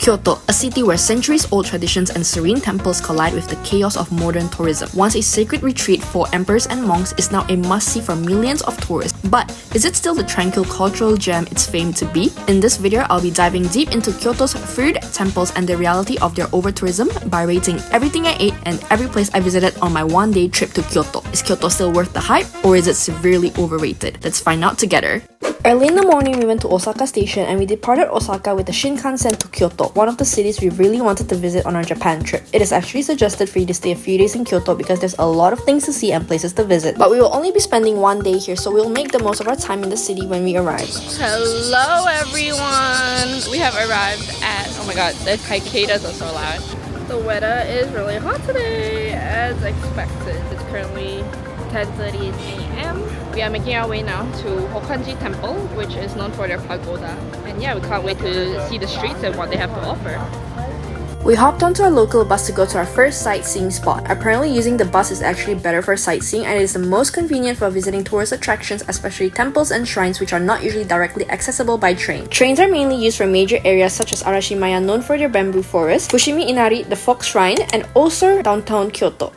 Kyoto, a city where centuries-old traditions and serene temples collide with the chaos of modern tourism. Once a sacred retreat for emperors and monks, is now a must-see for millions of tourists. But is it still the tranquil cultural gem it's famed to be? In this video, I'll be diving deep into Kyoto's food, temples, and the reality of their over-tourism by rating everything I ate and every place I visited on my one-day trip to Kyoto. Is Kyoto still worth the hype, or is it severely overrated? Let's find out together. Early in the morning, we went to Osaka station and we departed Osaka with the Shinkansen to Kyoto, one of the cities we really wanted to visit on our Japan trip. It is actually suggested for you to stay a few days in Kyoto because there's a lot of things to see and places to visit. But we will only be spending one day here, so we'll make the most of our time in the city when we arrive. Hello everyone! We have arrived at, oh my god, the cicadas are so loud. The weather is really hot today, as expected. It's currently 10:30 a.m. We are making our way now to Hokanji temple, which is known for their pagoda. And yeah, we can't wait to see the streets and what they have to offer. We hopped onto a local bus to go to our first sightseeing spot. Apparently using the bus is actually better for sightseeing and it is the most convenient for visiting tourist attractions, especially temples and shrines which are not usually directly accessible by train. Trains are mainly used for major areas such as Arashimaya, known for their bamboo forest, Fushimi Inari, the Fox Shrine, and also downtown Kyoto.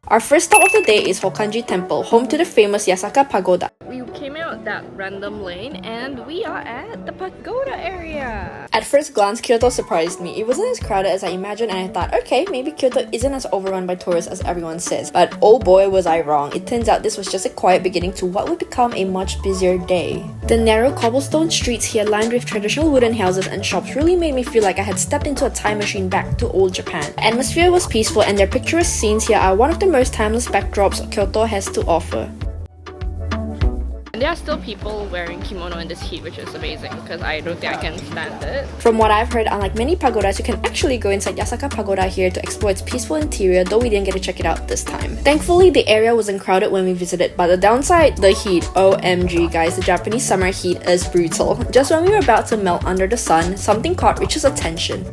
Our first stop of the day is Hokanji Temple, home to the famous Yasaka Pagoda. We came out that random lane and we are at the pagoda area. At first glance, Kyoto surprised me. It wasn't as crowded as I imagined and I thought, okay, maybe Kyoto isn't as overrun by tourists as everyone says. But oh boy was I wrong. It turns out this was just a quiet beginning to what would become a much busier day. The narrow cobblestone streets here lined with traditional wooden houses and shops really made me feel like I had stepped into a time machine back to old Japan. The atmosphere was peaceful and their picturesque scenes here are one of the most timeless backdrops Kyoto has to offer. And there are still people wearing kimono in this heat, which is amazing because I don't think I can stand it. From what I've heard, unlike many pagodas, you can actually go inside Yasaka Pagoda here to explore its peaceful interior, though we didn't get to check it out this time. Thankfully, the area wasn't crowded when we visited, but the downside, the heat. OMG guys, the Japanese summer heat is brutal. Just when we were about to melt under the sun, something caught Rich's attention.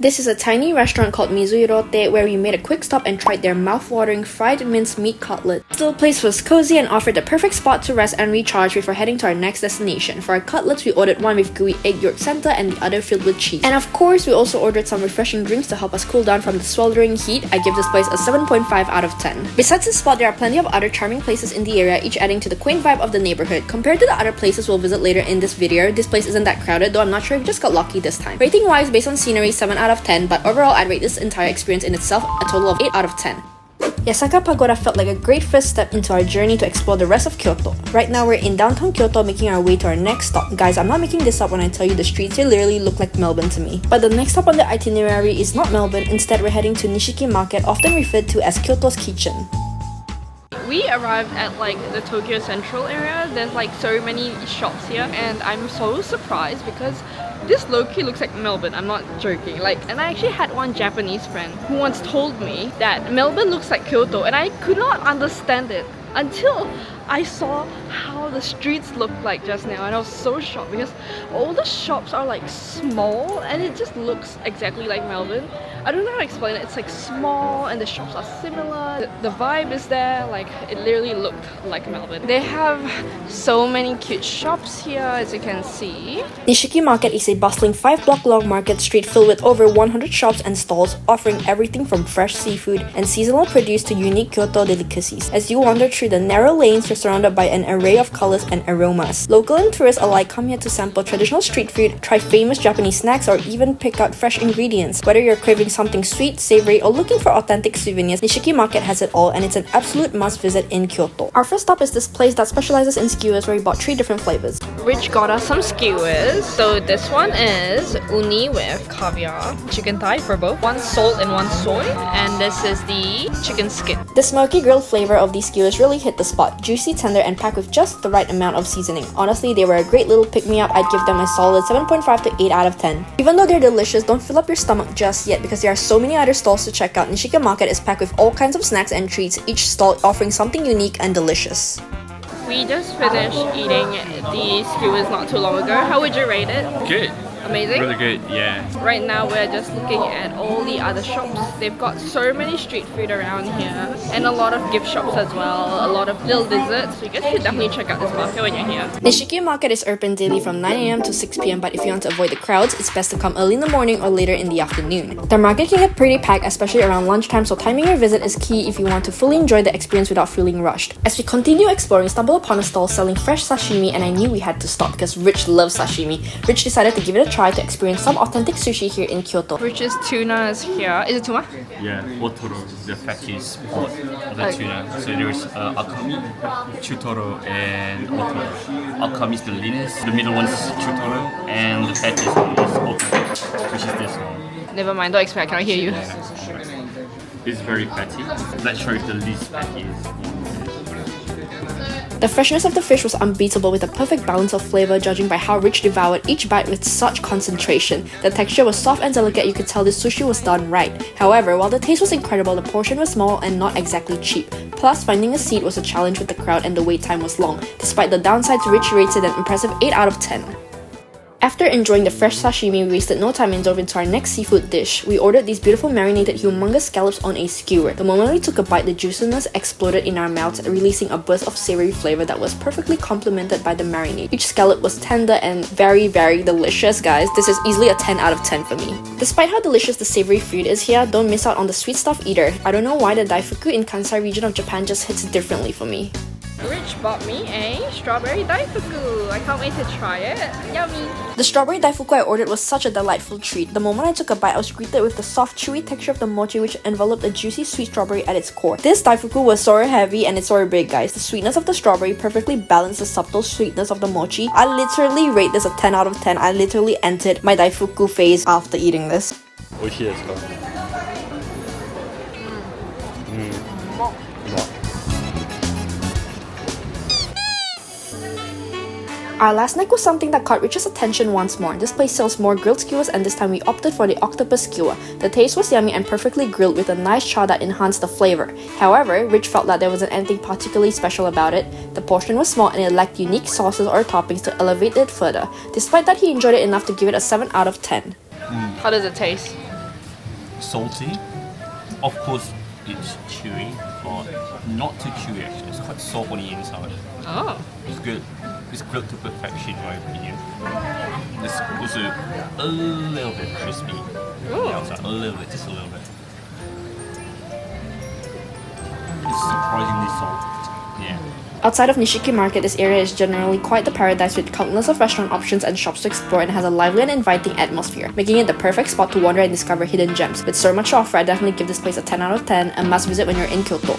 This is a tiny restaurant called Mizuirote where we made a quick stop and tried their mouth-watering fried minced meat cutlet. The place was cozy and offered the perfect spot to rest and recharge before heading to our next destination. For our cutlets, we ordered one with gooey egg yolk center and the other filled with cheese. And of course, we also ordered some refreshing drinks to help us cool down from the sweltering heat. I give this place a 7.5 out of 10. Besides this spot, there are plenty of other charming places in the area, each adding to the quaint vibe of the neighborhood. Compared to the other places we'll visit later in this video, this place isn't that crowded, though I'm not sure if we just got lucky this time. Rating-wise, based on scenery, 7 out of 10, but overall I'd rate this entire experience in itself a total of 8 out of 10. Yasaka Pagoda felt like a great first step into our journey to explore the rest of Kyoto. Right now we're in downtown Kyoto making our way to our next stop. Guys, I'm not making this up when I tell you the streets here literally look like Melbourne to me. But the next stop on the itinerary is not Melbourne, instead we're heading to Nishiki Market, often referred to as Kyoto's kitchen. We arrived at like the Tokyo Central area. There's like so many shops here and I'm so surprised because this low-key looks like Melbourne, I'm not joking. And I actually had one Japanese friend who once told me that Melbourne looks like Kyoto and I could not understand it until I saw how the streets looked like just now and I was so shocked because all the shops are like small and it just looks exactly like Melbourne. I don't know how to explain it. It's like small and the shops are similar. The vibe is there, like it literally looked like Melbourne. They have so many cute shops here as you can see. Nishiki Market is a bustling 5-block long market street filled with over 100 shops and stalls offering everything from fresh seafood and seasonal produce to unique Kyoto delicacies. As you wander through the narrow lanes, you're surrounded by an array of colors and aromas. Local and tourists alike come here to sample traditional street food, try famous Japanese snacks, or even pick out fresh ingredients. Whether you're craving something sweet, savory, or looking for authentic souvenirs, Nishiki Market has it all and it's an absolute must visit in Kyoto. Our first stop is this place that specializes in skewers where we bought 3 different flavors. Rich got us some skewers. So this one is uni with caviar, chicken thigh for both, 1 salt and 1 soy, and this is the chicken skin. The smoky grilled flavor of these skewers really hit the spot, juicy, tender, and packed with just the right amount of seasoning. Honestly, they were a great little pick-me-up. I'd give them a solid 7.5 to 8 out of 10. Even though they're delicious, don't fill up your stomach just yet because there are so many other stalls to check out. Nishiki Market is packed with all kinds of snacks and treats, each stall offering something unique and delicious. We just finished eating the skewers not too long ago. How would you rate it? Good. Amazing? Really good, yeah. Right now we're just looking at all the other shops. They've got so many street food around here and a lot of gift shops as well, a lot of little desserts. So you guys should definitely check out this market when you're here. Nishiki Market is open daily from 9 a.m. to 6 p.m. but if you want to avoid the crowds, it's best to come early in the morning or later in the afternoon. The market can get pretty packed, especially around lunchtime, so timing your visit is key if you want to fully enjoy the experience without feeling rushed. As we continue exploring, we stumbled upon a stall selling fresh sashimi and I knew we had to stop because Rich loves sashimi. Rich decided to give it a try to experience some authentic sushi here in Kyoto. Rich's tuna is here. Is it tuna? Yeah, Otoro is the fattiest part of the tuna. So there's Akami, Chutoro, and Otoro. Akami is the leanest, the middle one is Chutoro, and the fattiest one is Otoro, which is this one. Never mind, don't expect, I cannot hear you. It's very fatty. Let's show you the least fattiest. The freshness of the fish was unbeatable with a perfect balance of flavor judging by how Rich devoured each bite with such concentration. The texture was soft and delicate, you could tell this sushi was done right. However, while the taste was incredible, the portion was small and not exactly cheap. Plus, finding a seat was a challenge with the crowd and the wait time was long. Despite the downsides, Rich rated an impressive 8 out of 10. After enjoying the fresh sashimi, we wasted no time and dove into our next seafood dish. We ordered these beautiful marinated humongous scallops on a skewer. The moment we took a bite, the juiciness exploded in our mouths, releasing a burst of savory flavor that was perfectly complemented by the marinade. Each scallop was tender and very, very delicious, guys. This is easily a 10 out of 10 for me. Despite how delicious the savory food is here, don't miss out on the sweet stuff either. I don't know why the daifuku in Kansai region of Japan just hits differently for me. Rich bought me a strawberry daifuku. I can't wait to try it. Yummy! The strawberry daifuku I ordered was such a delightful treat. The moment I took a bite, I was greeted with the soft, chewy texture of the mochi which enveloped a juicy sweet strawberry at its core. This daifuku was so heavy and it's so big, guys. The sweetness of the strawberry perfectly balanced the subtle sweetness of the mochi. I literally rate this a 10 out of 10. I literally entered my daifuku phase after eating this. 美味しいですか? Our last snack was something that caught Rich's attention once more. This place sells more grilled skewers and this time we opted for the octopus skewer. The taste was yummy and perfectly grilled with a nice char that enhanced the flavor. However, Rich felt that there wasn't anything particularly special about it. The portion was small and it lacked unique sauces or toppings to elevate it further. Despite that, he enjoyed it enough to give it a 7 out of 10. How does it taste? Salty. Of course, it's chewy, but not too chewy actually. It's quite soft on the inside. Oh. It's good. It's grilled to perfection in my opinion. It's also a little bit crispy. Ooh. Outside, a little bit, just a little bit. It's surprisingly soft. Yeah. Outside of Nishiki Market, this area is generally quite the paradise with countless of restaurant options and shops to explore and has a lively and inviting atmosphere, making it the perfect spot to wander and discover hidden gems. With so much to offer, I definitely give this place a 10 out of 10, a must visit when you're in Kyoto.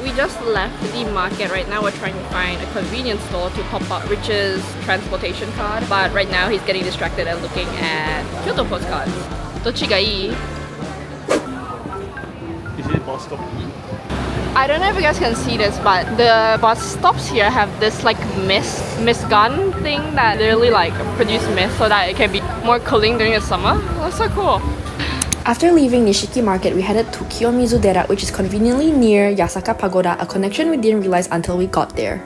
We just left the market. Right now we're trying to find a convenience store to pop up Rich's transportation card, but right now he's getting distracted and looking at Kyoto postcards. Dochi ga ii? Is it bus stop? I don't know if you guys can see this, but the bus stops here have this like mist gun thing that literally like produce mist so that it can be more cooling during the summer. That's so cool. After leaving Nishiki Market, we headed to Kiyomizu Dera, which is conveniently near Yasaka Pagoda, a connection we didn't realize until we got there.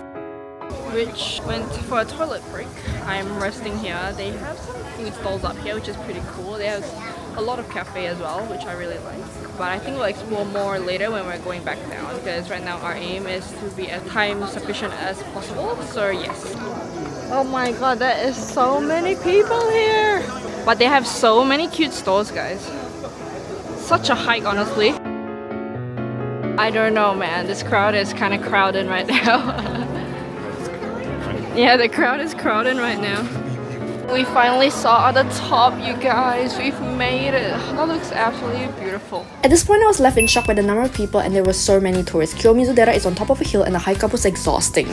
Rich went for a toilet break. I'm resting here. They have some food stalls up here, which is pretty cool. They have a lot of cafe as well, which I really like. But I think we'll explore more later when we're going back down, because right now our aim is to be as time sufficient as possible. So yes. Oh my god, there is so many people here! But they have so many cute stores, guys. Such a hike, honestly. I don't know, man. This crowd is kind of crowded right now. Yeah, the crowd is crowded right now. We finally saw at the top, you guys. We've made it. That looks absolutely beautiful. At this point, I was left in shock by the number of people and there were so many tourists. Kiyomizu Dera is on top of a hill and the hike up was exhausting.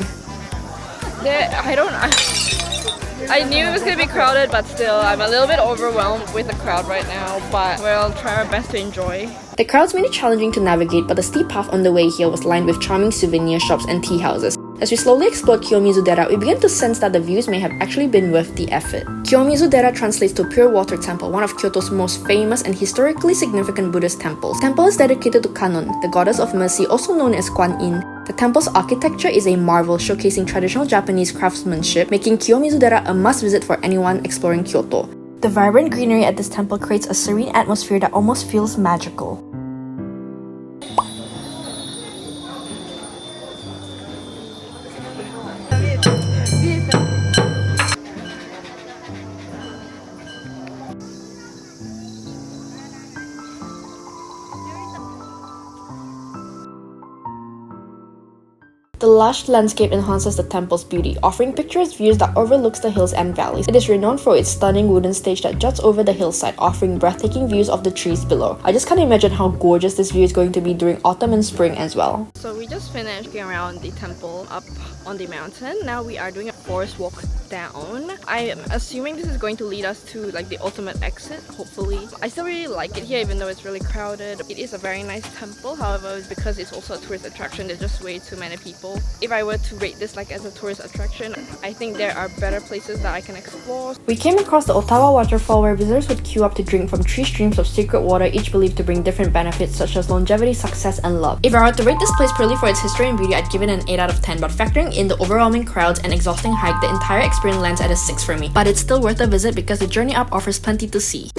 I knew it was going to be crowded, but still, I'm a little bit overwhelmed with the crowd right now, but we'll try our best to enjoy. The crowds made it challenging to navigate, but the steep path on the way here was lined with charming souvenir shops and tea houses. As we slowly explored Kiyomizu Dera, we began to sense that the views may have actually been worth the effort. Kiyomizu Dera translates to Pure Water Temple, one of Kyoto's most famous and historically significant Buddhist temples. The temple is dedicated to Kannon, the goddess of mercy, also known as Kwan Yin. The temple's architecture is a marvel, showcasing traditional Japanese craftsmanship, making Kiyomizu Dera a must-visit for anyone exploring Kyoto. The vibrant greenery at this temple creates a serene atmosphere that almost feels magical. The lush landscape enhances the temple's beauty, offering picturesque views that overlooks the hills and valleys. It is renowned for its stunning wooden stage that juts over the hillside, offering breathtaking views of the trees below. I just can't imagine how gorgeous this view is going to be during autumn and spring as well. So we just finished going around the temple up on the mountain. Now we are doing a forest walk down. I am assuming this is going to lead us to like the ultimate exit, hopefully. I still really like it here even though it's really crowded. It is a very nice temple, however, because it's also a tourist attraction, there's just way too many people. If I were to rate this like as a tourist attraction, I think there are better places that I can explore. We came across the Ottawa waterfall where visitors would queue up to drink from 3 streams of sacred water, each believed to bring different benefits such as longevity, success, and love. If I were to rate this place purely for its history and beauty, I'd give it an 8 out of 10, but factoring in the overwhelming crowds and exhausting hike, the entire experience lands at a 6 for me. But it's still worth a visit because the journey up offers plenty to see.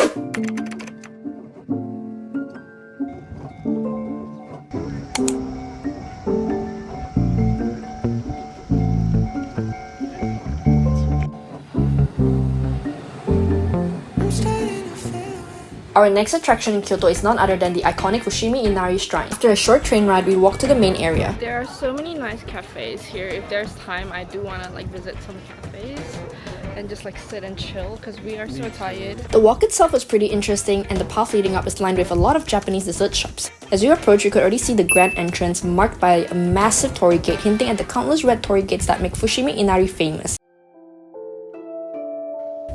Our next attraction in Kyoto is none other than the iconic Fushimi Inari shrine. After a short train ride, we walk to the main area. There are so many nice cafes here. If there's time, I do want to like visit some cafes and just like sit and chill because we are so tired. The walk itself was pretty interesting and the path leading up is lined with a lot of Japanese dessert shops. As we approach, you could already see the grand entrance marked by a massive torii gate, hinting at the countless red torii gates that make Fushimi Inari famous.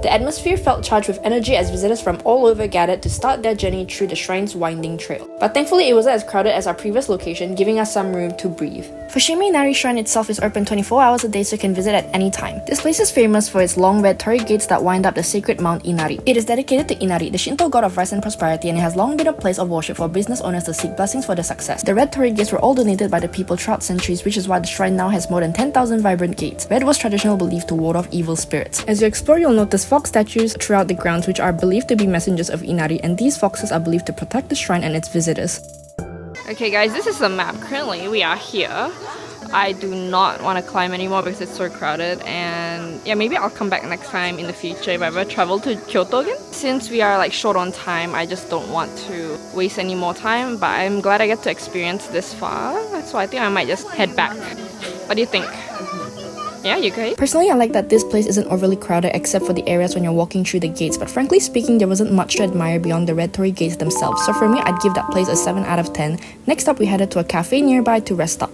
The atmosphere felt charged with energy as visitors from all over gathered to start their journey through the shrine's winding trail. But thankfully, it wasn't as crowded as our previous location, giving us some room to breathe. Fushimi Inari Shrine itself is open 24 hours a day, so you can visit at any time. This place is famous for its long red torii gates that wind up the sacred Mount Inari. It is dedicated to Inari, the Shinto god of rice and prosperity, and it has long been a place of worship for business owners to seek blessings for their success. The red torii gates were all donated by the people throughout centuries, which is why the shrine now has more than 10,000 vibrant gates. Red was traditional belief to ward off evil spirits. As you explore, you'll notice fox statues throughout the grounds which are believed to be messengers of Inari, and these foxes are believed to protect the shrine and its visitors. Okay guys, this is the map. Currently we are here. I do not want to climb anymore because it's so crowded, and yeah, maybe I'll come back next time in the future if I ever travel to Kyoto again. Since we are like short on time, I just don't want to waste any more time, but I'm glad I get to experience this far, so I think I might just head back. What do you think? Yeah, you okay? Personally, I like that this place isn't overly crowded except for the areas when you're walking through the gates, but frankly speaking, there wasn't much to admire beyond the red torii gates themselves, so for me, I'd give that place a 7 out of 10. Next up, we headed to a cafe nearby to rest up.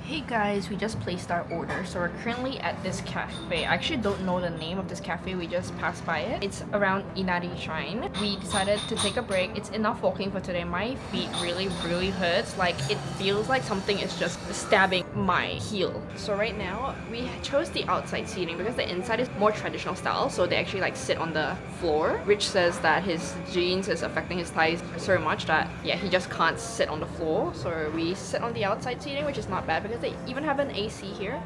Hey guys, we just placed our order, so we're currently at this cafe. I actually don't know the name of this cafe, we just passed by it. It's around Inari Shrine. We decided to take a break. It's enough walking for today. My feet really hurts. Like, it feels like something is just stabbing my heel. So right now, we chose the outside seating because the inside is more traditional style, so they actually like sit on the floor. Rich says that his jeans is affecting his thighs so much that yeah, he just can't sit on the floor. So we sit on the outside seating, which is not bad because they even have an AC here.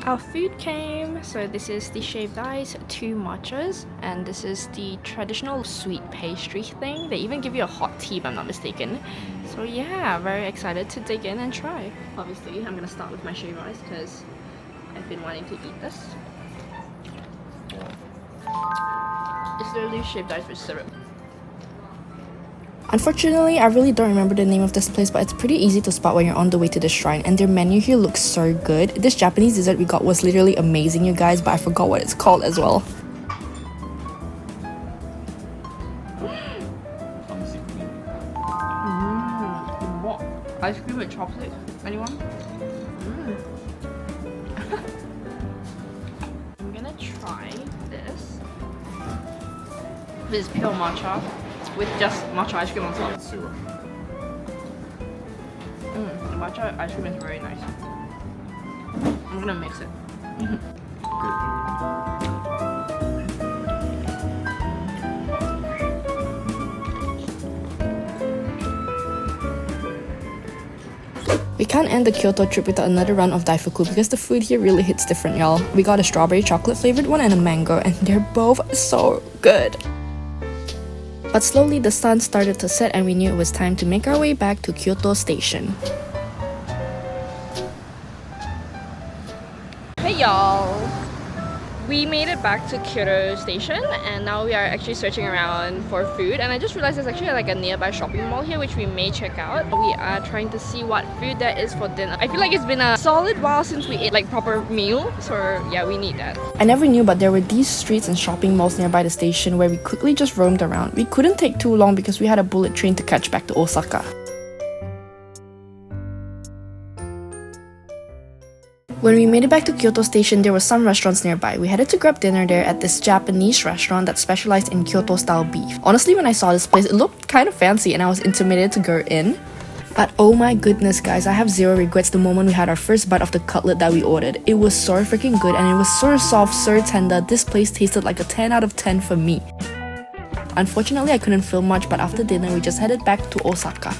Our food came, so this is the shaved ice, 2 matchas, and this is the traditional sweet pastry thing. They even give you a hot tea if I'm not mistaken. So yeah, very excited to dig in and try. Obviously, I'm gonna start with my shaved ice because I've been wanting to eat this. It's literally shaved ice with syrup. Unfortunately, I really don't remember the name of this place, but it's pretty easy to spot when you're on the way to the shrine, and their menu here looks so good. This Japanese dessert we got was literally amazing, you guys, but I forgot what it's called as well. What? Ice cream with chopsticks? Anyone? I'm gonna try this. This is pure matcha with just matcha ice cream on top. The matcha ice cream is very nice. I'm gonna mix it. We can't end the Kyoto trip without another round of daifuku because the food here really hits different, y'all. We got a strawberry chocolate flavored one and a mango, and they're both so good. But slowly the sun started to set and we knew it was time to make our way back to Kyoto Station. Hey y'all! We made it back to Kyoto Station and now we are actually searching around for food, and I just realized there's actually like a nearby shopping mall here which we may check out. We are trying to see what food there is for dinner. I feel like it's been a solid while since we ate like proper meal, so yeah, we need that. I never knew, but there were these streets and shopping malls nearby the station where we quickly just roamed around. We couldn't take too long because we had a bullet train to catch back to Osaka. When we made it back to Kyoto Station, there were some restaurants nearby. We headed to grab dinner there at this Japanese restaurant that specialized in Kyoto-style beef. Honestly, when I saw this place, it looked kind of fancy and I was intimidated to go in. But oh my goodness guys, I have zero regrets the moment we had our first bite of the cutlet that we ordered. It was so freaking good and it was so soft, so tender. This place tasted like a 10 out of 10 for me. Unfortunately, I couldn't film much, but after dinner, we just headed back to Osaka.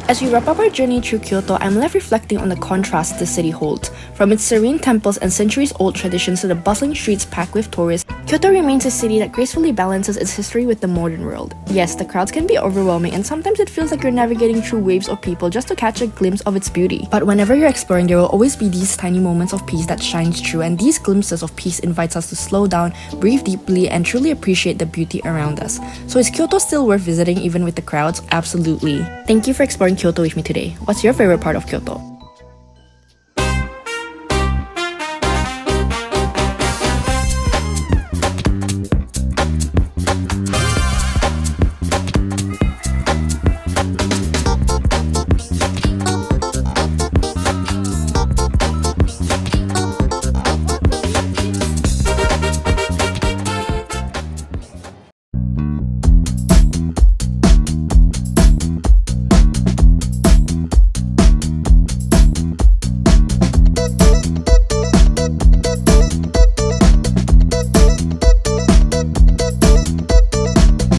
As we wrap up our journey through Kyoto, I'm left reflecting on the contrast the city holds. From its serene temples and centuries-old traditions to the bustling streets packed with tourists, Kyoto remains a city that gracefully balances its history with the modern world. Yes, the crowds can be overwhelming and sometimes it feels like you're navigating through waves of people just to catch a glimpse of its beauty. But whenever you're exploring, there will always be these tiny moments of peace that shines through, and these glimpses of peace invites us to slow down, breathe deeply, and truly appreciate the beauty around us. So is Kyoto still worth visiting even with the crowds? Absolutely. Thank you for exploring Kyoto with me today. What's your favorite part of Kyoto?